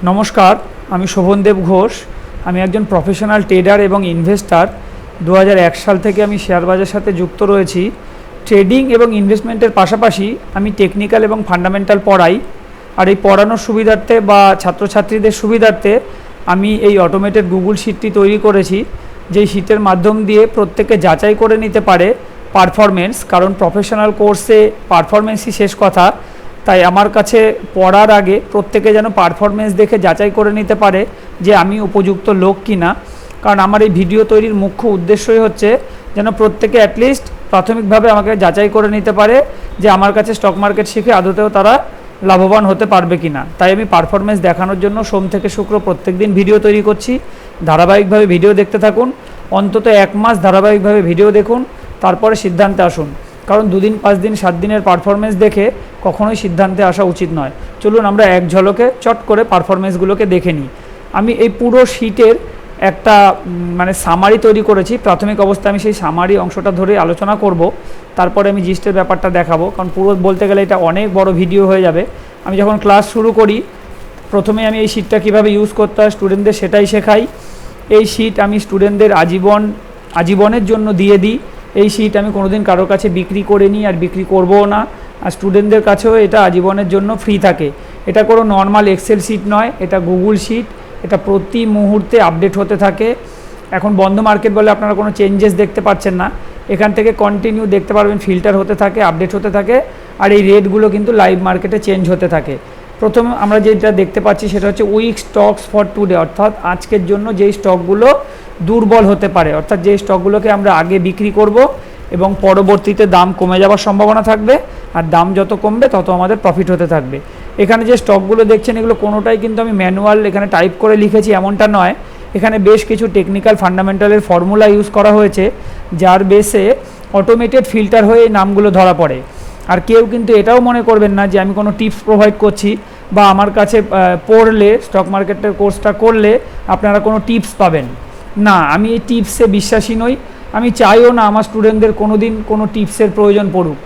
নমস্কার, আমি শোভনদেব ঘোষ। আমি একজন প্রফেশনাল ট্রেডার এবং ইনভেস্টার। 2001 সাল থেকে আমি শেয়ার বাজারের সাথে যুক্ত রয়েছি। ট্রেডিং এবং ইনভেস্টমেন্টের পাশাপাশি আমি টেকনিক্যাল এবং ফান্ডামেন্টাল পড়াই। আর এই পড়ানোর সুবিধার্থে বা ছাত্রছাত্রীদের সুবিধার্থে আমি এই অটোমেটেড গুগল শিটটি তৈরি করেছি, যেই শিটের মাধ্যম দিয়ে প্রত্যেকে যাচাই করে নিতে পারে পারফরমেন্স। কারণ প্রফেশনাল কোর্সে পারফরমেন্সই শেষ কথা। তাই আমার কাছে পড়ার আগে প্রত্যেকে যেন পারফরমেন্স দেখে যাচাই করে নিতে পারে যে আমি উপযুক্ত লোক কিনা। কারণ আমার এই ভিডিও তৈরির মুখ্য উদ্দেশ্যই হচ্ছে যেন প্রত্যেকে অ্যাটলিস্ট প্রাথমিকভাবে আমাকে যাচাই করে নিতে পারে যে আমার কাছে স্টক মার্কেট শিখে আদতেও তারা লাভবান হতে পারবে কিনা। তাই আমি পারফরমেন্স দেখানোর জন্য সোম থেকে শুক্র প্রত্যেক দিন ভিডিও তৈরি করছি। ধারাবাহিকভাবে ভিডিও দেখতে থাকুন, অন্তত 1 মাস ধারাবাহিকভাবে ভিডিও দেখুন, তারপরে সিদ্ধান্তে আসুন। কারণ 2 দিন 5 দিন 7 দিনের পারফরমেন্স দেখে কখনোই সিদ্ধান্তে আসা উচিত নয়। চলুন আমরা এক ঝলকে চট করে পারফরমেন্সগুলোকে দেখে নিই। আমি এই পুরো শিটের একটা সামারি তৈরি করেছি। প্রাথমিক অবস্থায় আমি সেই সামারি অংশটা ধরে আলোচনা করব, তারপরে আমি জিস্টের ব্যাপারটা দেখাবো। কারণ পুরো বলতে গেলে এটা অনেক বড় ভিডিও হয়ে যাবে। আমি যখন ক্লাস শুরু করি প্রথমে আমি এই শিটটা কীভাবে ইউজ করতে হয় স্টুডেন্টদের সেটাই শেখাই। এই শিট আমি স্টুডেন্টদের আজীবনের জন্য দিয়ে দিই। এই শিট আমি কোনোদিন কারোর কাছে বিক্রি করে নিই আর বিক্রি করবও না। আর স্টুডেন্টদের কাছেও এটা আজীবনের জন্য ফ্রি থাকে। এটা কোনো নর্মাল এক্সেল শিট নয়, এটা গুগল শিট। এটা প্রতি মুহূর্তে আপডেট হতে থাকে। এখন বন্ধ মার্কেট বলে আপনারা কোনো চেঞ্জেস দেখতে পাচ্ছেন না। এখান থেকে কন্টিনিউ দেখতে পারবেন ফিল্টার হতে থাকে, আপডেট হতে থাকে। আর এই রেটগুলো কিন্তু লাইভ মার্কেটে চেঞ্জ হতে থাকে। প্রথমে আমরা যেটা দেখতে পাচ্ছি সেটা হচ্ছে উইক স্টকস ফর টুডে, অর্থাৎ আজকের জন্য যেই স্টকগুলো দুর্বল হতে পারে, অর্থাৎ যেই স্টকগুলোকে আমরা আগে বিক্রি করব এবং পরবর্তীতে দাম কমে যাওয়ার সম্ভাবনা থাকবে। আর দাম যত কমবে তত আমাদের প্রফিট হতে থাকবে। এখানে যে স্টকগুলো দেখছেন এগুলো কোনোটাই কিন্তু আমি ম্যানুয়াল এখানে টাইপ করে লিখেছি এমনটা নয়। এখানে বেশ কিছু টেকনিক্যাল ফান্ডামেন্টালের ফর্মুলা ইউজ করা হয়েছে, যার বেসে অটোমেটেড ফিল্টার হয়ে এই নামগুলো ধরা পড়ে। আর কেউ কিন্তু এটাও মনে করবেন না যে আমি কোনো টিপস প্রোভাইড করছি বা আমার কাছে পড়লে স্টক মার্কেটের কোর্সটা করলে আপনারা কোনো টিপস পাবেন না। আমি এই টিপসে বিশ্বাসী নই। আমি চাইও না আমার স্টুডেন্টদের কোনো দিন কোনো টিপসের প্রয়োজন পড়ুক।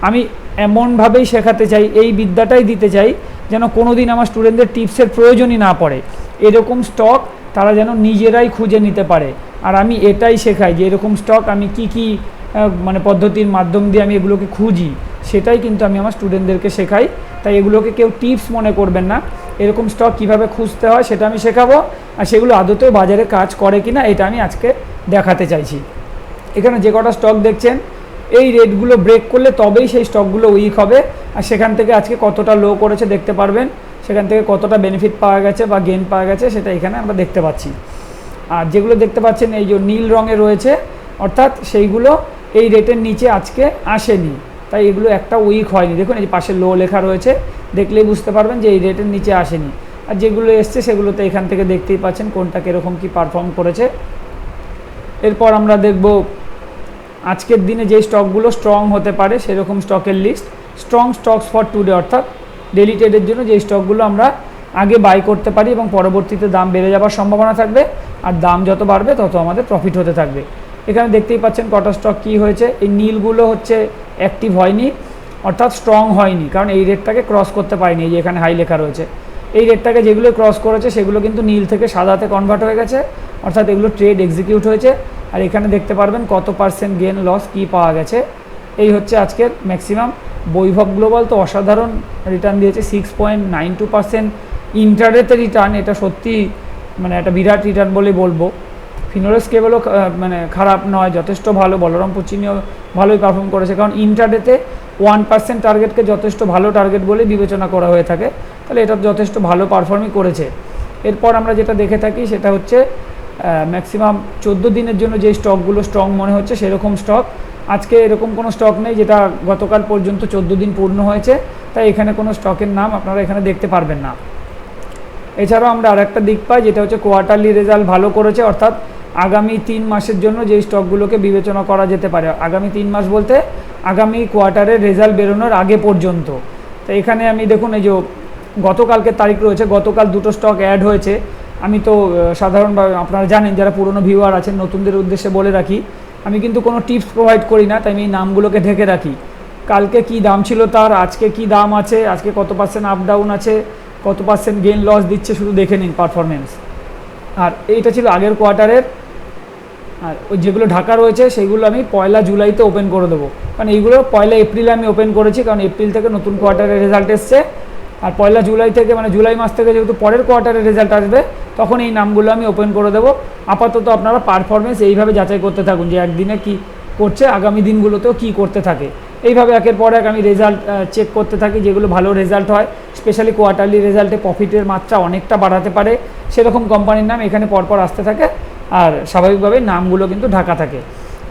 আমি এমনভাবেই শেখাতে চাই, এই বিদ্যাটাই দিতে চাই যেন কোনো দিন আমার স্টুডেন্টদের টিপসের প্রয়োজনই না পড়ে। এরকম স্টক তারা যেন নিজেরাই খুঁজে নিতে পারে। আর আমি এটাই শেখাই যে এরকম স্টক আমি কি পদ্ধতির মাধ্যম দিয়ে আমি এগুলোকে খুঁজি, সেটাই কিন্তু আমি আমার স্টুডেন্টদেরকে শেখাই। তাই এগুলোকে কেউ টিপস মনে করবেন না। এরকম স্টক কিভাবে খুঁজতে হয় সেটা আমি শেখাবো, আর সেগুলো আদতেও বাজারে কাজ করে কিনা এটা আমি আজকে দেখাতে চাইছি। এখানে যে কটা স্টক দেখছেন এই রেটগুলো ব্রেক করলে তবেই সেই স্টকগুলো উইক হবে। আর সেখান থেকে আজকে কতটা লো করেছে দেখতে পারবেন, সেখান থেকে কতটা বেনিফিট পাওয়া গেছে বা গেইন পাওয়া গেছে সেটা এখানে আমরা দেখতে পাচ্ছি। আর যেগুলো দেখতে পাচ্ছেন এই যে নীল রঙে রয়েছে, অর্থাৎ সেইগুলো এই রেটের নিচে আজকে আসেনি, তাই এগুলো একটা উইক হয়নি। দেখুন এই যে পাশে লো লেখা রয়েছে, দেখলেই বুঝতে পারবেন যে এই রেটের নিচে আসেনি। আর যেগুলো এসছে সেগুলোতে এখান থেকে দেখতেই পাচ্ছেন কোনটা কীরকম কী পারফর্ম করেছে। এরপর আমরা দেখব আজকের দিনে যেই স্টকগুলো স্ট্রং হতে পারে সেরকম স্টকের list. Strong stocks for today, অর্থাৎ ডেলি ট্রেডের জন্য যেই স্টকগুলো আমরা আগে বাই করতে পারি এবং পরবর্তীতে দাম বেড়ে যাওয়ার সম্ভাবনা থাকবে। আর দাম যত বাড়বে তত আমাদের প্রফিট হতে থাকবে। এখানে দেখতেই পাচ্ছেন কটা স্টক কী হয়েছে। এই নীলগুলো হচ্ছে অ্যাক্টিভ হয়নি, অর্থাৎ স্ট্রং হয়নি, কারণ এই রেটটাকে ক্রস করতে পারেনি। এই যে এখানে হাই লেখা রয়েছে, এই রেটটাকে যেগুলো ক্রস করেছে সেগুলো কিন্তু নীল থেকে সাদাতে কনভার্ট হয়ে গেছে, অর্থাৎ এগুলো ট্রেড এক্সিকিউট হয়েছে। আর এখানে দেখতে পারবেন কত পার্সেন্ট গেন লস কী পাওয়া গেছে। এই হচ্ছে আজকের ম্যাক্সিমাম। বৈভব গ্লোবাল তো অসাধারণ রিটার্ন দিয়েছে, 6.92% ইন্টারডেতে রিটার্ন। এটা সত্যি একটা বিরাট রিটার্ন বলে বলবো। ফিনোলেক্স কেবলও খারাপ নয়, যথেষ্ট ভালো। বলরামপুর চিনিও ভালোই পারফর্ম করেছে, কারণ ইন্টারডেতে 1% টার্গেটকে যথেষ্ট ভালো টার্গেট বলে বিবেচনা করা হয়ে থাকে। তাহলে এটা যথেষ্ট ভালো পারফর্মই করেছে। এরপর আমরা যেটা দেখে থাকি সেটা হচ্ছে ম্যাক্সিমাম 14 দিনের জন্য যে স্টকগুলো স্ট্রং মনে হচ্ছে সেরকম স্টক। আজকে এরকম কোনো স্টক নেই যেটা গতকাল পর্যন্ত 14 দিন পূর্ণ হয়েছে, তাই এখানে কোনো স্টকের নাম আপনারা এখানে দেখতে পারবেন না। এছাড়াও আমরা আরেকটা দিক পাই যেটা হচ্ছে কোয়ার্টারলি রেজাল্ট ভালো করেছে, অর্থাৎ আগামী 3 মাসের জন্য যেই স্টকগুলোকে বিবেচনা করা যেতে পারে। আগামী 3 মাস বলতে আগামী কোয়ার্টারের রেজাল্ট বেরোনোর আগে পর্যন্ত। তো এখানে আমি দেখুন এই যে গতকালকে তারিখ রয়েছে, গতকাল 2টো স্টক অ্যাড হয়েছে। আমি তো সাধারণভাবে আপনারা জানেন যারা পুরনো ভিউয়ার আছেন, নতুনদের উদ্দেশ্যে বলে রাখি আমি কিন্তু কোনো টিপস প্রোভাইড করি না, তাই আমি এই নামগুলোকে ঢেকে রাখি। কালকে কি দাম ছিল তার, আজকে কি দাম আছে, আজকে কত পার্সেন্ট আপ ডাউন আছে, কত পার্সেন্ট গেইন লস দিচ্ছে শুধু দেখে নিন পারফরমেন্স। আর এইটা ছিল আগের কোয়ার্টারের, আর ওই যেগুলো ঢাকা রয়েছে সেগুলো আমি 1 জুলাইতে ওপেন করে দেবো, কারণ এইগুলো 1 এপ্রিলে আমি ওপেন করেছি, কারণ এপ্রিল থেকে নতুন কোয়ার্টারের রেজাল্ট এসছে। আর 1 জুলাই থেকে মানে জুলাই মাস থেকে যেহেতু পরের কোয়ার্টারের রেজাল্ট আসবে, তখন এই নামগুলো আমি ওপেন করে দেবো। আপাতত আপনারা পারফরমেন্স এইভাবে যাচাই করতে থাকুন যে একদিনে কি করছে, আগামী দিনগুলোতেও কি করতে থাকে। এইভাবে একের পর এক আমি রেজাল্ট চেক করতে থাকি, যেগুলো ভালো রেজাল্ট হয়, স্পেশালি কোয়ার্টারলি রেজাল্টে প্রফিটের মাত্রা অনেকটা বাড়াতে পারে সেরকম কোম্পানির নাম এখানে পরপর আসতে থাকে, আর স্বাভাবিকভাবে নামগুলো কিন্তু ঢাকা থাকে।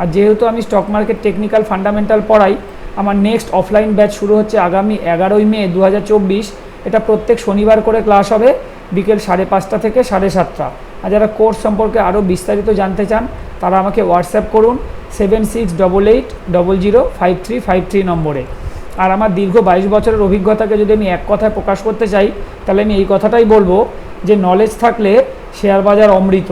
আর যেহেতু আমি স্টক মার্কেট টেকনিক্যাল ফান্ডামেন্টাল পড়াই, আমার নেক্সট অফলাইন ব্যাচ শুরু হচ্ছে আগামী 11ই মে 2024। এটা প্রত্যেক শনিবার করে ক্লাস হবে বিকেল 5:30 থেকে 7:30। আর যারা কোর্স সম্পর্কে আরও বিস্তারিত জানতে চান তারা আমাকে হোয়াটসঅ্যাপ করুন 7688005353 নম্বরে। আর আমার দীর্ঘ 22 বছরের অভিজ্ঞতাকে যদি আমি এক কথায় প্রকাশ করতে চাই, তাহলে আমি এই কথাটাই বলবো যে নলেজ থাকলে শেয়ার বাজার অমৃত,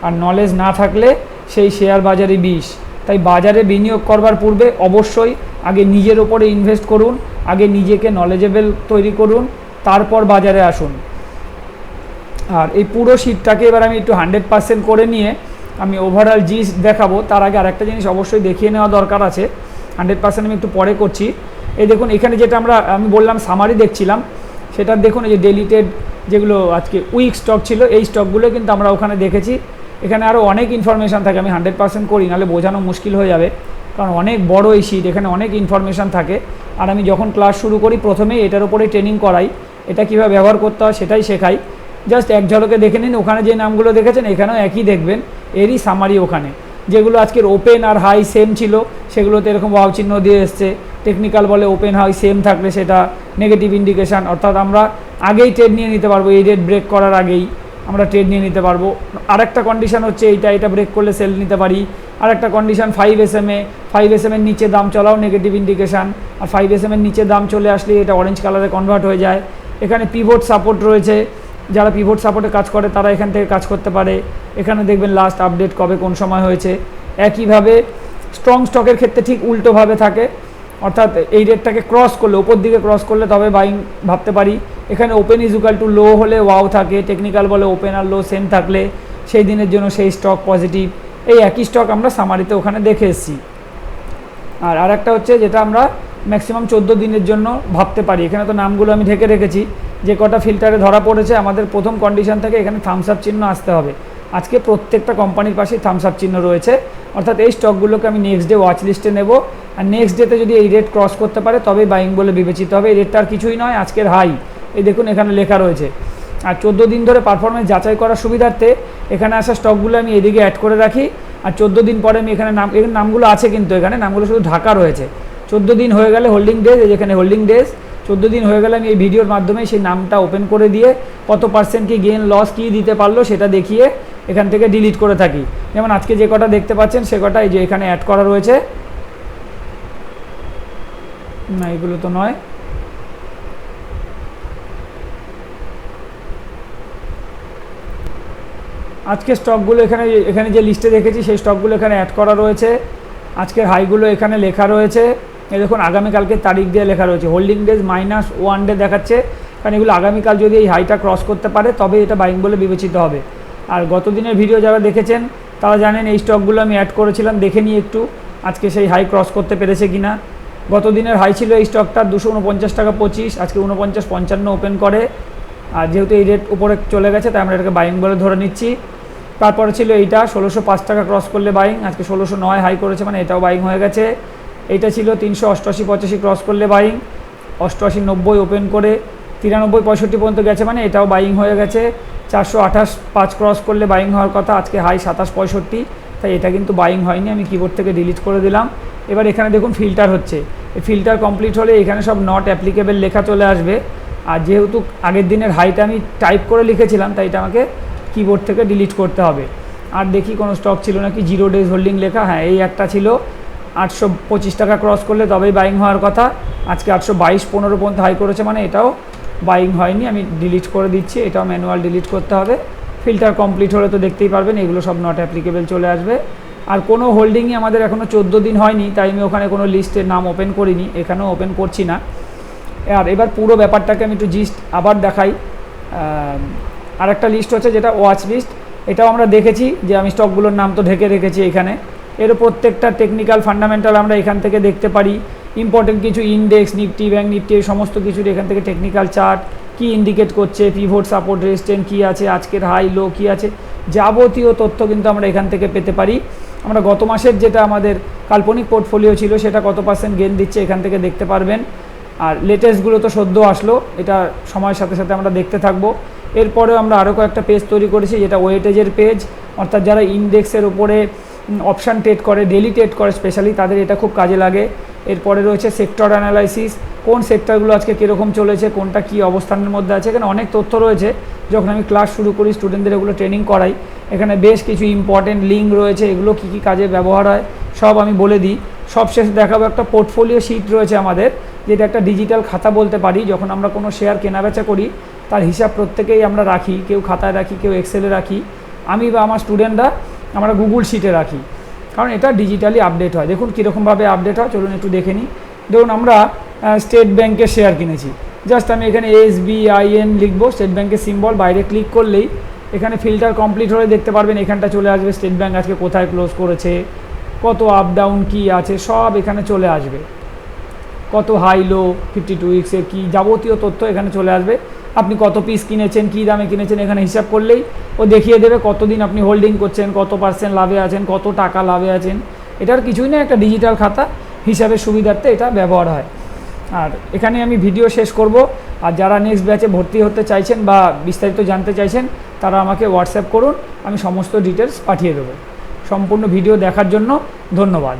আর নলেজ না থাকলে সেই শেয়ার বাজারে বিষ। তাই বাজারে বিনিয়োগ করবার পূর্বে অবশ্যই আগে নিজের ওপরে ইনভেস্ট করুন, আগে নিজেকে নলেজেবল তৈরি করুন, তারপর বাজারে আসুন। আর এই পুরো শীটটাকে এবার আমি একটু 100% করে নিয়ে আমি ওভারঅল জিস্ট দেখাবো। তার আগে আরেকটা জিনিস অবশ্যই দেখিয়ে নেওয়া দরকার আছে, 100% আমি একটু পরে করছি। এই দেখুন এখানে যেটা আমি বললাম সামারি দেখছিলাম, সেটা দেখুন এই যে ডেলিটেড যেগুলো আজকে উইক স্টক ছিল, এই স্টকগুলো কিন্তু আমরা ওখানে দেখেছি। এখানে আরও অনেক ইনফরমেশান থাকে, আমি 100% করি, নাহলে বোঝানো মুশকিল হয়ে যাবে, কারণ অনেক বড় এই শীট, এখানে অনেক ইনফরমেশান থাকে। আর আমি যখন ক্লাস শুরু করি প্রথমেই এটার উপরেই ট্রেনিং করাই, এটা কীভাবে ব্যবহার করতে হয় সেটাই শেখাই। জাস্ট এক ঝলকে দেখে নিন, ওখানে যে নামগুলো দেখেছেন এখানেও একই দেখবেন, এরই সামারি ওখানে। যেগুলো আজকের ওপেন আর হাই সেম ছিল সেগুলোতে এরকম ওয়াও চিহ্ন দিয়ে এসছে। টেকনিক্যাল বলে ওপেন হাই সেম থাকলে সেটা নেগেটিভ ইন্ডিকেশান, অর্থাৎ আমরা আগেই ট্রেড নিয়ে নিতে পারবো, এই রেট ব্রেক করার আগেই আমরা ট্রেড নিয়ে নিতে পারবো। আরেকটা কন্ডিশন হচ্ছে এটা ব্রেক করলে সেল নিতে পারি। আরেকটা কন্ডিশন 5 SM এর নিচে দাম চলাও নেগেটিভ ইন্ডিকেশান, আর 5 SM এর নিচে দাম চলে আসলে এটা অরেঞ্জ কালারে কনভার্ট হয়ে যায়। এখানে পিভট সাপোর্ট রয়েছে, যারা পিভট সাপোর্টে কাজ করে তারা এখান থেকে কাজ করতে পারে। এখানে দেখবেন লাস্ট আপডেট কবে কোন সময় হয়েছে। একইভাবে স্ট্রং স্টকের ক্ষেত্রে ঠিক উল্টোভাবে থাকে, অর্থাৎ এই রেটটাকে ক্রস করলে, ওপর দিকে ক্রস করলে তবে বাইং ভাবতে পারি। এখানে open is equal to low হলে ওয়াও থাকে, টেকনিক্যাল বলে ওপেন আর লো সেম থাকলে সেই দিনের জন্য সেই স্টক পজিটিভ। এই একই স্টক আমরা সামারিতে ওখানে দেখে এসেছি। আর আরেকটা হচ্ছে যেটা আমরা ম্যাক্সিমাম 14 দিনের জন্য ভাবতে পারি। এখানে তো নামগুলো আমি ঢেকে রেখেছি, যে কটা ফিল্টারে ধরা পড়েছে আমাদের প্রথম কন্ডিশন থেকে এখানে থামস আপ চিহ্ন আসতে হবে। আজকে প্রত্যেকটা কোম্পানির পাশেই থামস আপ চিহ্ন রয়েছে, অর্থাৎ এই স্টকগুলোকে আমি নেক্সট ডে ওয়াচ লিস্টে নেব। আর নেক্সট ডেতে যদি এই রেট ক্রস করতে পারে তবে বাইং বলে বিবেচিত হবে। এই রেটটা আর কিছুই নয়, আজকের হাই, এই দেখুন এখানে লেখা রয়েছে। আর 14 দিন ধরে পারফরমেন্স যাচাই করার সুবিধার্থে এখানে আসা স্টকগুলো আমি এদিকে অ্যাড করে রাখি। আর 14 দিন পরে আমি এখানে নামগুলো আছে, কিন্তু এখানে নামগুলো শুধু ঢাকা রয়েছে। 14 দিন হয়ে গেলে হোল্ডিং ডেজ, যেখানে হোল্ডিং ডেজ 14 দিন হয়ে গেলে আমি এই ভিডিওর মাধ্যমে সেই নামটা ওপেন করে দিয়ে কত পার্সেন্ট কি গেইন লস কী দিতে পারলো সেটা দেখিয়ে এখান থেকে ডিলিট করে থাকি। যেমন আজকে যে কটা দেখতে পাচ্ছেন সে কটা এই যে এখানে অ্যাড করা রয়েছে। না, এগুলো তো নয়, আজকে স্টকগুলো এখানে যে লিস্টে দেখেছি সেই স্টকগুলো এখানে অ্যাড করা রয়েছে। আজকের হাইগুলো এখানে লেখা রয়েছে, এই দেখুন আগামীকালকে তারিখ দিয়ে লেখা রয়েছে। হোল্ডিং ডেজ -1 ডে দেখাচ্ছে, কারণ এগুলো আগামীকাল যদি এই হাইটা ক্রস করতে পারে তবে এটা বাইং বলে বিবেচিত হবে। আর গত দিনের ভিডিও যারা দেখেছেন তারা জানেন এই স্টকগুলো আমি অ্যাড করেছিলাম, দেখে নিই একটু আজকে সেই হাই ক্রস করতে পেরেছে কিনা। গত দিনের হাই ছিল এই স্টকটার 249 টাকা 25, আজকে 49.55 ওপেন করে। আর যেহেতু এই রেট উপরে চলে গেছে তাই আমরা এটাকে বাইং বলে ধরে নিচ্ছি। তারপরে ছিল এইটা 1605 টাকা ক্রস করলে বাইং, আজকে 1609 হাই করেছে, মানে এটাও বাইং হয়ে গেছে। এইটা ছিল 388.85 ক্রস করলে বাইং, 88.90 ওপেন করে 93.65 পর্যন্ত গেছে, মানে এটাও বাইং হয়ে গেছে। 428.5 ক্রস করলে বাইং হওয়ার কথা, আজকে হাই 27.65, তাই এটা কিন্তু বাইং হয়নি, আমি কিবোর্ড থেকে ডিলিট করে দিলাম। এবার এখানে দেখুন ফিল্টার হচ্ছে, এই ফিল্টার কমপ্লিট হলে এখানে সব নট অ্যাপ্লিকেবল লেখা চলে আসবে। আর যেহেতু আগের দিনের হাইটা আমি টাইপ করে লিখেছিলাম তাই এটা আমাকে কিবোর্ড থেকে ডিলিট করতে হবে। আর দেখি কোনো স্টক ছিল নাকি 0 ডেজ হোল্ডিং লেখা, হ্যাঁ এই একটা ছিল। 825 টাকা ক্রস করলে তবেই বাইং হওয়ার কথা, আজকে 822.15 পর্যন্ত হাই করেছে, মানে এটাও বাইং হয়নি, আমি ডিলিট করে দিচ্ছি। এটাও ম্যানুয়াল ডিলিট করতে হবে। ফিল্টার কমপ্লিট হলে তো দেখতেই পারবেন এগুলো সব নট অ্যাপ্লিকেবল চলে আসবে। আর কোনো হোল্ডিংই আমাদের এখনও 14 দিন হয়নি, তাই আমি ওখানে কোনো লিস্টের নাম ওপেন করিনি, এখানেও ওপেন করছি না। আর এবার পুরো ব্যাপারটাকে আমি একটু জিস্ট আবার দেখাই। আর একটা লিস্ট হচ্ছে যেটা ওয়াচ লিস্ট, এটাও আমরা দেখেছি যে আমি স্টকগুলোর নাম তো ঢেকে রেখেছি এখানে। এর প্রত্যেকটা টেকনিক্যাল ফান্ডামেন্টাল আমরা এখান থেকে দেখতে পারি। ইম্পর্টেন্ট কিছু ইন্ডেক্স, নিফটি, ব্যাঙ্ক নিফটি, এই সমস্ত কিছুর এখান থেকে টেকনিক্যাল চার্ট কি ইন্ডিকেট করছে, পিভট, সাপোর্ট, রেজিস্ট্যান্স কী আছে, আজকের হাই লো কী আছে, যাবতীয় তথ্য কিন্তু আমরা এখান থেকে পেতে পারি। আমরা গত মাসের যেটা আমাদের কাল্পনিক পোর্টফোলিও ছিল সেটা কত পার্সেন্ট গেন দিচ্ছে এখান থেকে দেখতে পারবেন। আর লেটেস্টগুলো তো সদ্য আসলো, এটা সময়ের সাথে সাথে আমরা দেখতে থাকবো। এরপরেও আমরা আরও কয়েকটা পেজ তৈরি করেছি যেটা ওয়েটেজের পেজ, অর্থাৎ যারা ইন্ডেক্সের উপরে অপশান ট্রেড করে, ডেলি ট্রেড করে স্পেশালি, তাদের এটা খুব কাজে লাগে। এরপরে রয়েছে সেক্টর অ্যানালাইসিস, কোন সেক্টরগুলো আজকে কীরকম চলেছে, কোনটা কী অবস্থানের মধ্যে আছে, এখানে অনেক তথ্য রয়েছে। যখন আমি ক্লাস শুরু করি স্টুডেন্টদের এগুলো ট্রেনিং করাই, এখানে বেশ কিছু ইম্পর্টেন্ট লিঙ্ক রয়েছে, এগুলো কী কী কাজে ব্যবহার হয় সব আমি বলে দিই। সবশেষে দেখাবো একটা পোর্টফোলিও শিট রয়েছে আমাদের, যেটা একটা ডিজিটাল খাতা বলতে পারি। যখন আমরা কোনো শেয়ার কেনাবেচা করি তার হিসাব প্রত্যেকেই আমরা রাখি, কেউ খাতায় রাখি, কেউ এক্সেলে রাখি, আমি বা আমার স্টুডেন্টরা আমরা গুগল শিটে রাখি, কারণ এটা ডিজিটালি আপডেট হয়। দেখুন কীরকমভাবে আপডেট হয়, চলুন একটু দেখে নিই। ধরুন আমরা স্টেট ব্যাঙ্কের শেয়ার কিনেছি, জাস্ট আমি এখানে SBIN লিখবো, স্টেট ব্যাঙ্কের সিম্বল, বাইরে ক্লিক করলেই এখানে ফিল্টার কমপ্লিট হয়ে দেখতে পারবেন এখানটা চলে আসবে স্টেট ব্যাঙ্ক আজকে কোথায় ক্লোজ করেছে, কত আপ ডাউন কী আছে সব এখানে চলে আসবে, কত হাই লো, 52 উইক্সের কী যাবতীয় তথ্য এখানে চলে আসবে। আপনি কত পিস কিনেছেন, কী দামে কিনেছেন, এখানে হিসাব করলেই ও দেখিয়ে দেবে কতদিন আপনি হোল্ডিং করছেন, কত পার্সেন্ট লাভে আছেন, কত টাকা লাভে আছেন। এটার কিছুই না, একটা ডিজিটাল খাতা হিসাবের সুবিধার্থে এটা ব্যবহার হয়। আর এখানে আমি ভিডিও শেষ করব। আর যারা নেক্সট ব্যাচে ভর্তি হতে চাইছেন বা বিস্তারিত জানতে চাইছেন তারা আমাকে হোয়াটসঅ্যাপ করুন, আমি সমস্ত ডিটেলস পাঠিয়ে দেবো। সম্পূর্ণ ভিডিও দেখার জন্য ধন্যবাদ।